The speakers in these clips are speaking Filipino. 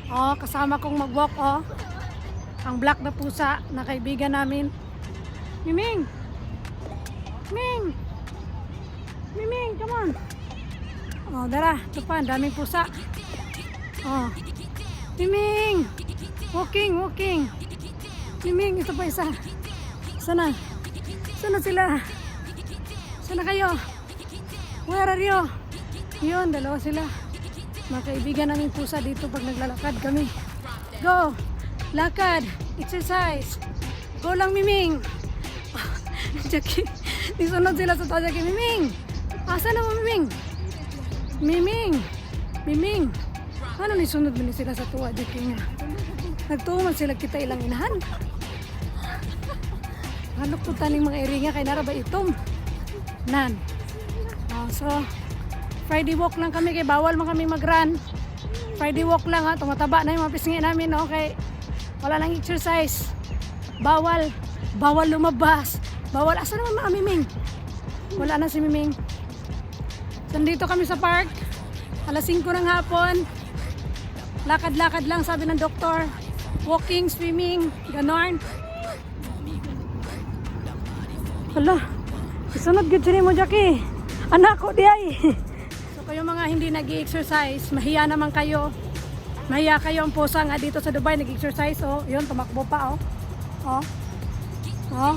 Oh, kasama kong mag-walk, oh. Ang black na pusa na kaibigan namin. Miming! Ming! Miming, come on! Oh, dara. Ito pa, ang daming pusa. Oh. Miming! Walking, walking. Miming, ito pa isa. Sana? Sana sila? Sana kayo? Where are you? Yun, dalawa sila. Mga kaibigan namin pusa dito pag naglalakad kami. Go! Lakad! Exercise! Go lang, Miming! Jackie, nisunod sila sa to, Jackie. Miming! Asa na mo, Miming? Miming! Miming! Ano nisunod mo sila sa tuwa, Jackie nga? Nagtuman sila kita ilang inahan. Halok po taning mga iringa kay naraba itom. Nan. Oh, so, Friday walk lang kami kay bawal man kami mag-run. Friday walk lang ha, tumataba na yung mga pisngi namin, okay? Wala nang exercise. Bawal. Bawal lumabas. Bawal. Asa naman mga Miming? Wala na si Miming. Nandito kami sa park. Alas 5 ng hapon. Lakad-lakad lang sabi ng doktor. Walking, swimming, ganon. Hala. Isunod gud mo, Jackie. Anak ko di ay. So kayo mga hindi nag-exercise, mahiya naman kayo. Mahiya kayo ang pusa nga dito sa Dubai nag-exercise, oh. Yun, tumakbo pa, oh. Oh. Oh.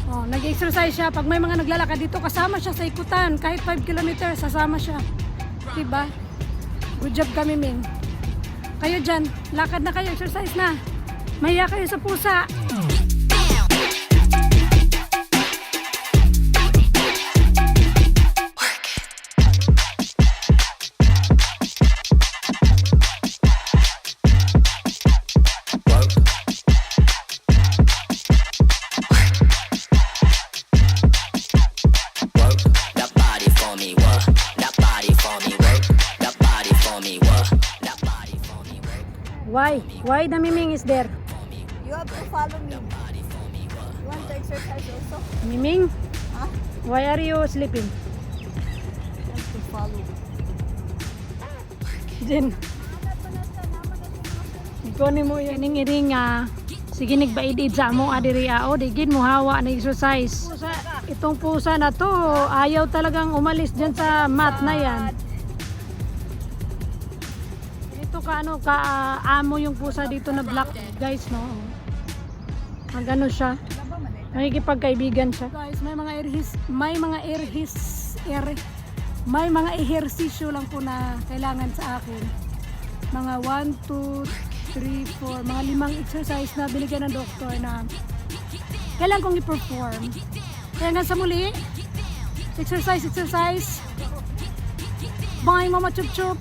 Oh, nag-exercise siya. Pag may mga naglalakad dito, kasama siya sa ikutan. Kahit 5 kilometers, sasama siya. Diba? Good job kami, Ming. Kayo dyan, lakad na kayo, exercise na. Mahiya kayo sa pusa. Why? Why the Miming is there? You have to follow me. You want to exercise also? Miming? Huh? Why are you sleeping? You have to follow. Jen. Ikaw ni mo yan ng iringa. Sige nagbaid-id sa mo adiri o digid mo hawa na exercise. Itong pusa na to, ayaw talagang umalis dyan sa mat na yan. Ito ka ano, amo yung pusa dito na black, guys, no. Ang gano siya. Nakikipagkaibigan siya. Guys, may mga ehersisyo lang po na kailangan sa akin. Mga 1, 2, 3, 4, mga 5 exercise na binigyan ng doktor na kailangan kong i-perform. Kaya nga sa muli, exercise. Bye, Mama Chup Chup.